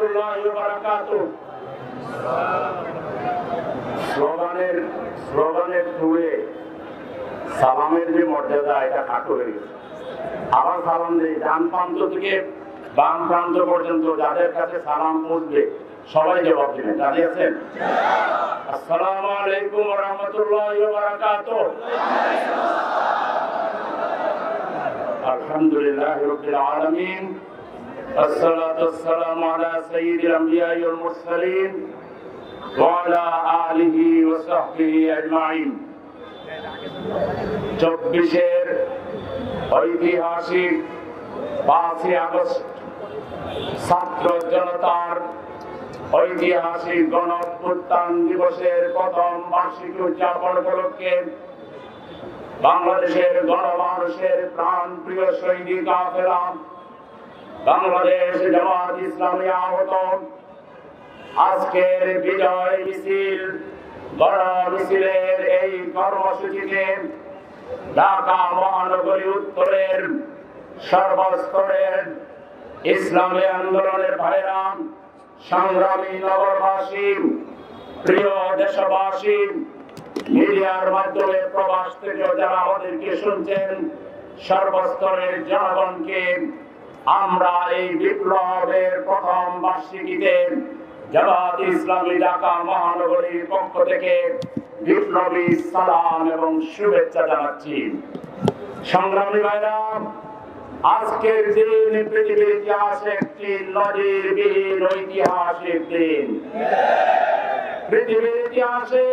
রাহমাতুল্লাহি ওয়া বারাকাতুহু। স্লোগানের তুলে সালামের যে মর্যাদা, এটা খাটো হয়ে গেছে। আবার সালাম দেই, ডান প্রান্ত থেকে বাম প্রান্ত পর্যন্ত যাদের কাছে সালাম পৌঁছবে সবাই জবাব দিবেন। রাজি আছেন? আসসালামু আলাইকুম ওয়া রাহমাতুল্লাহি ওয়া বারাকাতুহু। আলহামদুলিল্লাহি রাব্বিল আলামিন, আসসালাতু ওয়াসসালামু আলা সাইয়্যিদিল আমবিয়া'i ওয়াল মুরসালিন ওয়া আলা আলিহি ওয়া সাহবিহি আজমাইন। 24-এর ঐতিহাসিক 5ই আগস্ট ছাত্র জনতার ঐতিহাসিক গণ অভ্যুত্থান দিবসের প্রথম বার্ষিকী উদযাপন উপলক্ষে বাংলাদেশের গণমানুষের প্রাণ প্রিয় শহীদ কাফেলা বাংলাদেশ জামাত ইসলামী আহত আজকের বিজয় মিছিল বড় মিছিলের এই কর্মসূচিতে ঢাকা মহানগরী উত্তরের সর্বস্তরের ইসলামী আন্দোলনের ভাইরা, সংগ্রামী নগরবাসী, প্রিয় দেশবাসী, মিডিয়ার মাধ্যমে প্রবাস থেকে যারা আমাদেরকে শুনছেন, সর্বস্তরের জনগণকে আমরা এই বিপ্লবের প্রথম বার্ষিকীতে জামাত ইসলামী ঢাকা মহানগরীর পক্ষ থেকে বিপ্লবী সালাম এবং শুভেচ্ছা জানাচ্ছি। সংগ্রামী ভাইরা, আজকের দিন পৃথিবীর ইতিহাসে একটি নজিরবিহীন ঐতিহাসিক দিন। পৃথিবীর ইতিহাসে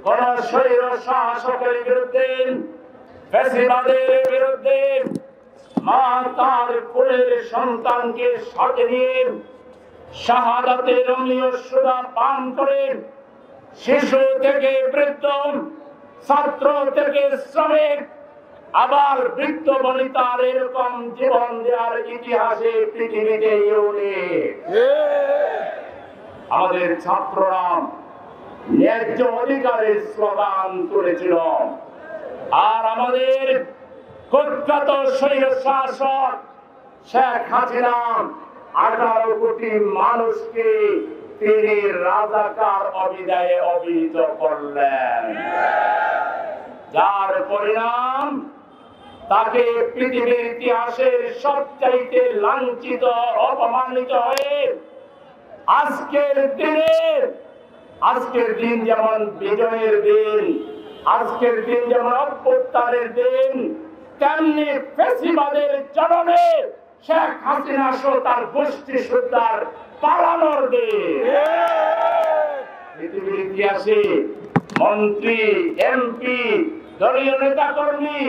কোন স্বৈর শাসকের বিরুদ্ধে, ফ্যাসিবাদের বিরুদ্ধে মা তার কোলের সন্তানকে সাথে নিয়ে শাহাদাতের অমৃত সুধা পান করে শিশু থেকে বৃদ্ধ, ছাত্র থেকে শ্রমিক, আবার বৃদ্ধ বনিতার এরকম জীবন দেওয়ার ইতিহাসে পৃথিবীতে আমাদের ছাত্ররা ন্যায্য অধিকারের স্লোগান তুলেছিল। আর আমাদের কুখ্যাত স্বৈর শাসক শেখ হাসিনা 18 কোটি মানুষকে তিনি রাজাকার অবিদায়ে অভিহিত করলেন, যার পরিণাম তাকে পৃথিবীর ইতিহাসের সবচাইতে লাঞ্ছিত অপমানিত হয়ে আজকের দিন যেমন বিজয়ের দিন, আজকের দিন যেমন অভ্যুত্থানের দিন, তেমনি ফ্যাসিবাদের চরণে শেখ হাসিনা সহ তার গোষ্ঠী সুদ্ধার পালানোর দিন। পৃথিবীর ইতিহাসে মন্ত্রী, এমপি, দলীয় নেতা কর্মী,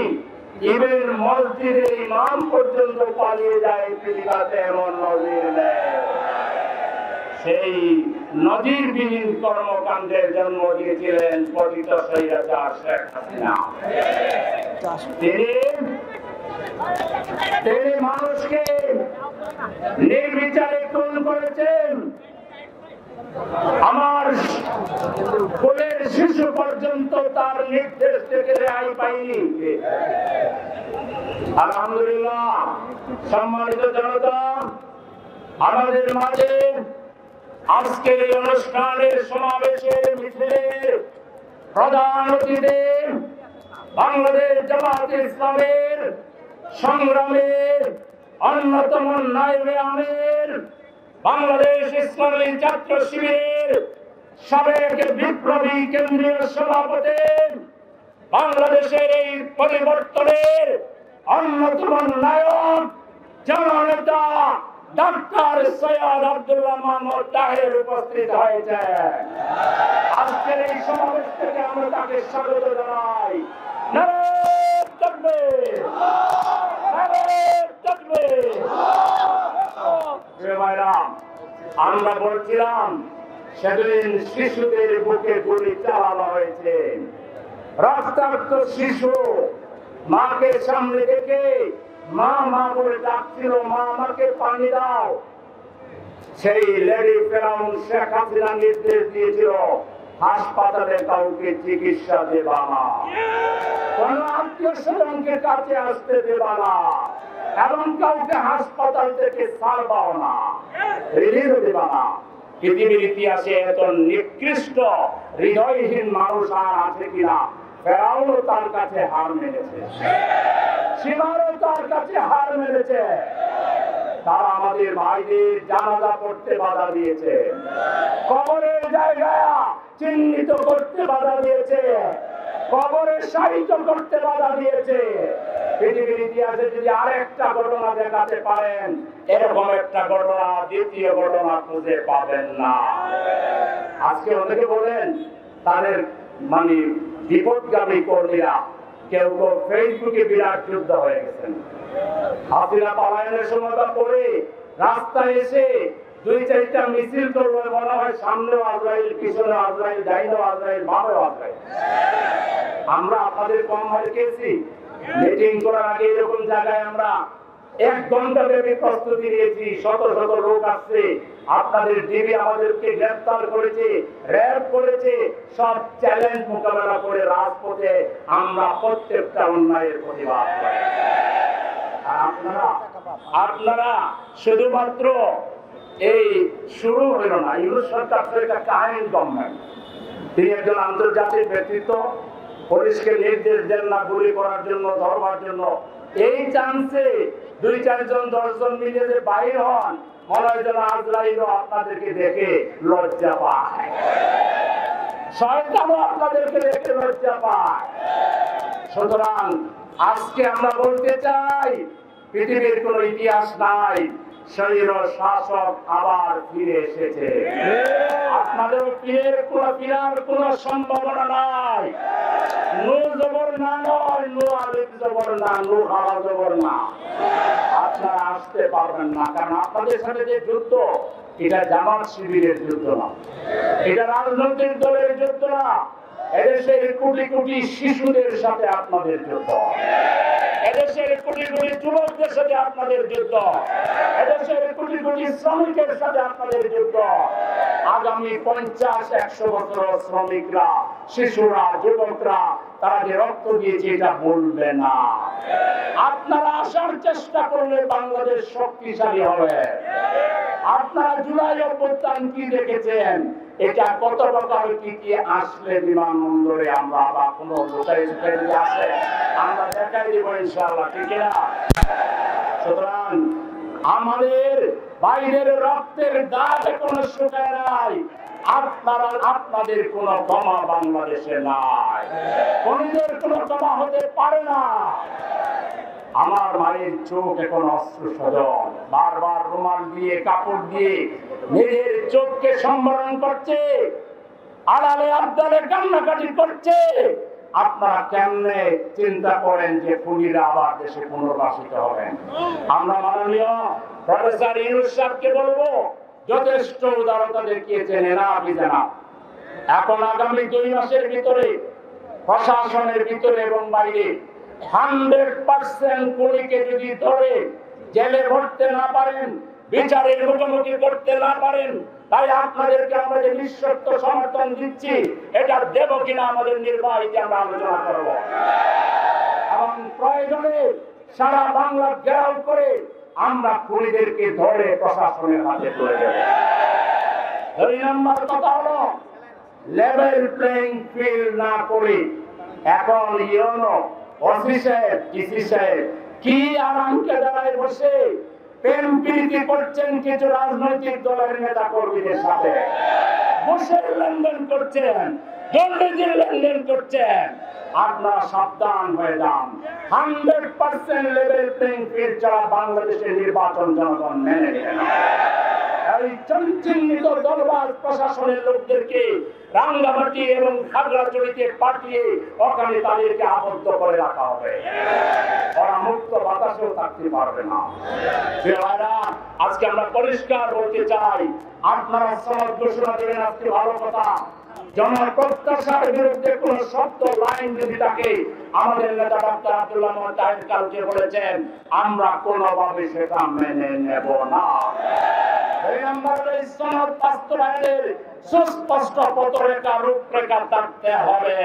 ইভেন মসজিদের ইমাম পর্যন্ত পালিয়ে যায়, পৃথিবীতে এমন নজির নেই। সেই নজিরবিহীন কর্মকাণ্ডের জন্ম দিয়েছিলেন পতিত স্বৈরাচার শেখ হাসিনা। তিনি মানুষকে নির্বিচারে খুন করেছেন। আমার কোলের শিশু পর্যন্ত তার নির্দেশ থেকে রেহাই পায়নি। আলহামদুলিল্লাহ, সম্মানিত জনতা, আমাদের মাঝে আজকের এই অনুষ্ঠানের সমাবেশের মিছিলের প্রধান অতিথি বাংলাদেশ জামাত ইসলামের সংগ্রামের অন্যতম নায়েবে আমির, বাংলাদেশ ইসলামী ছাত্র শিবিরের সাবেক বিপ্লবী কেন্দ্রীয় সভাপতি, বাংলাদেশের এই পরিবর্তনের অন্যতম নায়ক জননেতা ডাক্তার সৈয়দ আব্দুল্লাহ মাহমুদ তাহের উপস্থিত হয়েছে। আজকের এই সমাবেশ থেকে আমরা তাকে স্বাগত জানাই। নারে তাকবীর, নারে তাকবীর। আমরা বলছিলাম সেদিন শিশুদের বুকে গুলি চালানো হয়েছে, রক্তাক্ত শিশু মাকে সামনে রেখে মা মা বলে ডাকছিল, মা আমাকে পানি দাও। সেই লেডি ফেরাউন শেখ হাসিনা নির্দেশ দিয়েছিল হাসপাতালে কাউকে চিকিৎসা দেবা না, কোন আত্মীয় স্বজনকে কাছে আসতে দেবা না। এবং কাউকে হাসপাতাল থেকে ছাড়বাও না, রিলিজ দেবা না। পৃথিবীর ইতিহাসে এত নিকৃষ্ট হৃদয়হীন মানুষ আর আছে কিনা? ফেরাউনও তার কাছে হার মেনেছে, সীমারও তার কাছে হার মেনেছে। তারা আমাদের ভাইদের জানাজা করতে বাধা দিয়েছে, কবরের জায়গা চিহ্নিত করতে বাধা দিয়েছে, কবরে সাহিত্য করতে বাধা দিয়েছে। পৃথিবীর ইতিহাসে যদি আরেকটা ঘটনা দেখাতে পারেন, এরকম একটা ঘটনা দ্বিতীয় ঘটনা খুঁজে পাবেন না। আজকে অনেকে বলেন তাদের মানে বিপদগামী কর্মীরা কেউ কেউ ফেসবুকে বিরাট যুদ্ধ হয়ে গেছেন। হাসিনা পালায়নের সময় পরে রাস্তায় এসে দুই চারটা মিছিল করবে, মনে হয় সামনেও আজরাইল, পিছনে আজরাইল, ডাইনেও আজরাইল, বামেও আজরাইল। আমরা আপনাদের কম হয়ে গেছি। মিটিং করার আগে এরকম জায়গায় আমরা 1 ঘন্টা ব্যাপী প্রস্তুতি নিয়েছি। শত শত লোক আসছে, আপনাদের ডিবি আমাদেরকে গ্রেফতার করেছে, র‍্যাব করেছে, সব চ্যালেঞ্জ মোকাবেলা করে রাজপথে আমরা প্রত্যেকটা অন্যায়ের প্রতিবাদ করি। আপনারা শুধুমাত্র এই শুরু হইল না, ইউরোপ সরকার তো একটা কাহিনী গভর্নমেন্ট, তিনি একজন আন্তর্জাতিক ব্যক্তিত্ব, পুলিশকে নির্দেশ দেন না গুলি করার জন্য, ধরবার জন্য। এই চান্সে 2-4 জন 10 জন মিলে যে বাইর হন, মনে হয় যেন আজরাইলও আপনাদেরকে দেখে লজ্জা পায়, শয়তানও আপনাদেরকে দেখে লজ্জা পায়। সুতরাং আজকে আমরা বলতে চাই, পৃথিবীর কোন ইতিহাস নাই, স্বৈর শাসক আবার ফিরে এসেছে। আপনাদের ফিরার কোন সম্ভাবনা নাই। নূ জবর না নয়, নূ আলিফ জবর না, নূ হাওয়া জবর না। আপনারা আসতে পারবেন না, কারণ আপনাদের সাথে যে যুদ্ধ, এটা জামাত শিবিরের যুদ্ধ না, এটা রাজনৈতিক দলের যুদ্ধ না, এদেশের কোটি কোটি শিশুদের সাথে আপনাদের যুদ্ধ, এদেশের কোটি কোটি যুবকদের সাথে আপনাদের যুদ্ধ, এদেশের কোটি কোটি শ্রমিকের সাথে আপনাদের যুদ্ধ। আগামী 50-100 বছর শ্রমিকরা, শিশুরা, যুবকরা তারা যে রক্ত দিয়েছে এটা বলবে না। আপনারা আসার চেষ্টা করলে বাংলাদেশ শক্তিশালী হবে। আপনারা জুলাই অভ্যুত্থান কি দেখেছেন, এটা কত প্রকার কি কি আসলে বিমানবন্দরে আমরা বা কোনো লোকাই যদি আসে আমরা দেখাই দিব ইনশাআল্লাহ, ঠিক না? সুতরাং আমাদের বাইরের রক্তের দাগ এখনো শুকায় নাই। আপনাদের কোন ক্ষমা বাংলাদেশে নাই, কোনদের কোন ক্ষমা হতে পারে না। আমার মায়ের চোখ এখন অস্ত্র সজন, বারবার রুমাল দিয়ে কাপড় দিয়ে নিজের চোখকে সম্বরণ করছে, আড়ালে আবদালে কান্নাকাটি করছে। আপনারা কেমনে চিন্তা করেন যে খুনিরা আবার দেশে পুনর্বাসিত হবেন? আমরা মাননীয় প্রফেসর ইউনূস সাহেবকে বলবো, যথেষ্ট উদারতা দেখিয়েছেন, এখন আগামী 2 মাসের ভিতরে প্রশাসনের ভিতরে এবং বাইরে 100% খুনিকে যদি ধরে জেলে ভরতে না পারেন, বিচারের মুখোমুখি করতে না পারেন, তাই আপনাদেরকে আমরা যে নিঃশর্ত সমর্থন দিচ্ছি, এটা দেব কিনা আমাদের নির্বাহীতে আমরা আলোচনা করব। এবং প্রয়োজনে সারা বাংলা ঘেরাও করে আমরা খুনিদেরকে ধরে প্রশাসনের হাতে তুলে দেব। 2 নম্বর কথা হলো, লেভেল প্লেইং ফিল্ড না করে এখন ইউনো ওসি সাহেব, ডিসি সাহেব কি আরামকে দাঁড়ায় বসে প্রেম প্রীতি করছেন কিছু রাজনৈতিক দলের নেতা কর্মীদের সাথে, বসে লেনদেন করছেন, দুর্নীতির লেনদেন করছেন। আপনারা সাবধান হয়ে যান। 100% লেভেল প্লেইং ফিল্ড ছাড়া বাংলাদেশের নির্বাচন জনগণ মেনে নেবে না। এই চঞ্চলিত দলবাজ প্রশাসনের লোকদেরকে রাঙ্গামাটি এবং খাগড়াছড়িতে পাঠিয়ে ওখানে তাদেরকে আবদ্ধ করে রাখা হবে, ওরা মুক্ত বাতাসেও থাকতে পারবে না। আজকে আমরা পরিষ্কার বলতে চাই, আপনারা সনদ ঘোষণা দেবেন, আজকে ভালো কথা। জনপ্রত্যাশার বিরুদ্ধে কোন শব্দ লাইন যদি থাকে, আমাদের নেতা ডক্টর আব্দুল্লাহ মোহাম্মদ তাহের কালকে বলেছেন, আমরা কোনোভাবে সেটা মেনে নেব না। এই নম্বরে সনদ বাস্তবায়নের সুস্পষ্ট পথরেখা, রূপরেখা থাকতে হবে।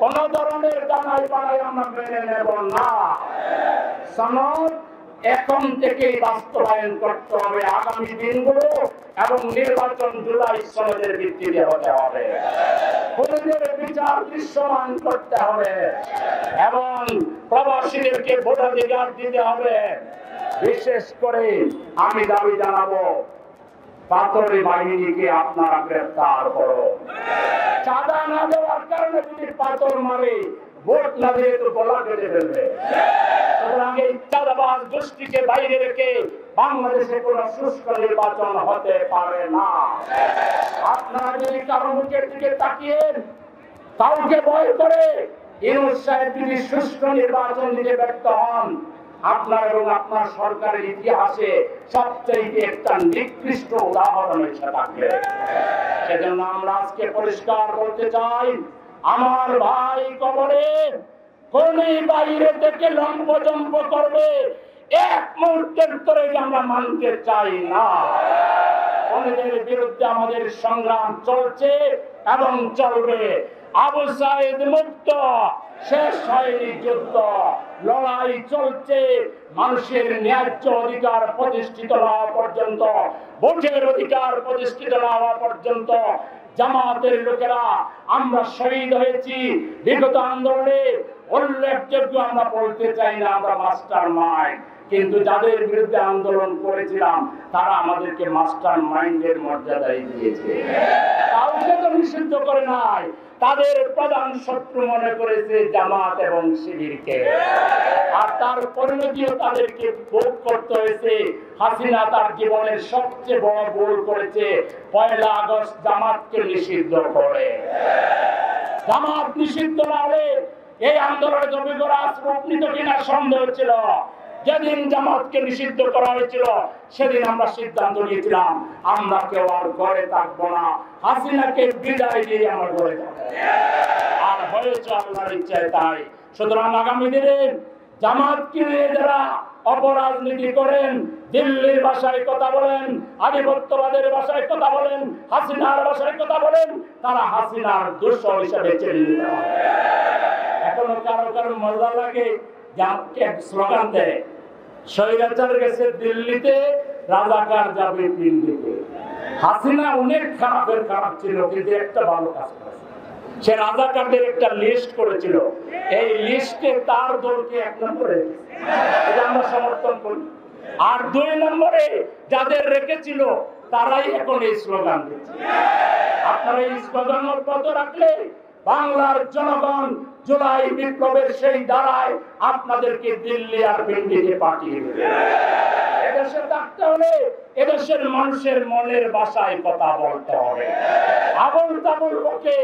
কোন ধরনের দানাই বানাই আমরা মেনে নেব না। সনদ এখন থেকেই বাস্তবায়ন করতে হবে আগামী দিনগুলো, এবং নির্বাচন জুলাই সনদের ভিত্তিতে হতে হবে। খুনিদের বিচার দৃশ্যমান করতে হবে এবং প্রবাসীদেরকে ভোটাধিকার দিতে হবে। বিশেষ করে আমি দাবি জানাবো, পাথরের বাহিনীকে আপনারা গ্রেফতার করো। চাঁদা না দেওয়ার কারণে যদি পাথর মারে, ভোট না দিয়ে তো গলা কেটে ফেলবে। সুতরাং এই চাঁদাবাজ গোষ্ঠীকে বাইরে রেখে বাংলাদেশে কোনো সুষ্ঠ নির্বাচন হতে পারে না। আপনারা যদি কারো মুখের দিকে তাকিয়ে কাউকে ভয় করে ইউনূস সাহেব যদি সুষ্ঠ নির্বাচন দিতে ব্যর্থ হন, আপনার এবং আপনার সরকারের ইতিহাসে সবচেয়ে একটা নিকৃষ্ট উদাহরণ এসে থাকবে। সেজন্য আমরা আজকে পরিষ্কার করতে চাই, আমার ভাই কবরে কোনি বাইরে থেকে লম্বজম্প করবে, এক মুহূর্তের তোরে আমরা মানতে চাই না। খুনিদের বিরুদ্ধে আমাদের সংগ্রাম চলছে এবং চলবে। আবু সাইদ মুক্ত, শেষ হয়নি যুদ্ধ, লড়াই চলছে। মানুষের ন্যায্য অধিকার প্রতিষ্ঠিত না হওয়া পর্যন্ত, ভোটের অধিকার প্রতিষ্ঠিত না হওয়া পর্যন্ত জামাতের লোকেরা আমরা শহীদ হয়েছি বিগত আন্দোলনে। উল্লেখযোগ্য আমরা বলতে চাই না আমরা মাস্টার মাইন্ড, কিন্তু যাদের বিরুদ্ধে আন্দোলন করেছিলাম তারা আমাদেরকে মাস্টার মাইন্ডের মর্যাদায় দিয়েছে। কাউকে তো নিষিদ্ধ করে নাই, তাদের প্রধান শত্রু মনে করেছে জামাত এবং শিবিরকে, আর তার পরিণতিও তাদেরকে ভোগ করতে হয়েছে। হাসিনা তার জীবনের সবচেয়ে বড় ভুল করেছে, 1 আগস্ট জামাতকে নিষিদ্ধ করে। জামাত নিষিদ্ধ না হলে এই আন্দোলনের অভিজ্ঞতা রূপ নিত কিনা সন্দেহ ছিল। যেদিন জামাতকে নিষিদ্ধ করা হয়েছিল সেদিন আমরা সিদ্ধান্ত নিয়েছিলাম আমরা কেউ আর ঘরে থাকবো না, হাসিনাকে বিদায় দিয়ে আমরা ঘরে থাকবো, আর হয়েছে আল্লাহর ইচ্ছায় তাই। সুতরাং আগামী দিনে জামাতকে নিয়ে যারা অপরাজনীতি করেন, দিল্লির ভাষায় কথা বলেন, আধিপত্যবাদের ভাষায় কথা বলেন, হাসিনার ভাষায় কথা বলেন, তারা হাসিনার দোষর হিসাবে চিহ্নিত হবে। এখনো কারো কারো মজা লাগে, স্লোগান দেয় স্বৈরাচার গেছে দিল্লিতে, রাজাকার যাবে দিল্লিতে। হাসিনা অনেক খারাপের খারাপ ছিল, কিন্তু একটা ভালো কাজ করেছে, সে রাজাকারদের একটা লিস্ট করেছিল। এই লিস্টে তার দলকে 1 নম্বরে, এটা আমরা সমর্থন করি। আর 2 নম্বরে যাদের রেখেছিল তারাই এখন এই স্লোগান দিচ্ছে। আপনারা এই স্লোগান অব্যাহত রাখলে বাংলার জনগণ জুলাই বিপ্লবের সেই ধারায় আপনাদেরকে দিল্লি আর পিন্ডিতে পাঠিয়ে দেবে। এদেশে থাকতে হলে এদেশের মানুষের মনের ভাষায় কথা বলতে হবে। আবল তাবল লোকে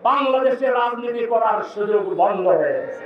বাংলাদেশে রাজনীতি করার সুযোগ বন্ধ হয়ে গেছে।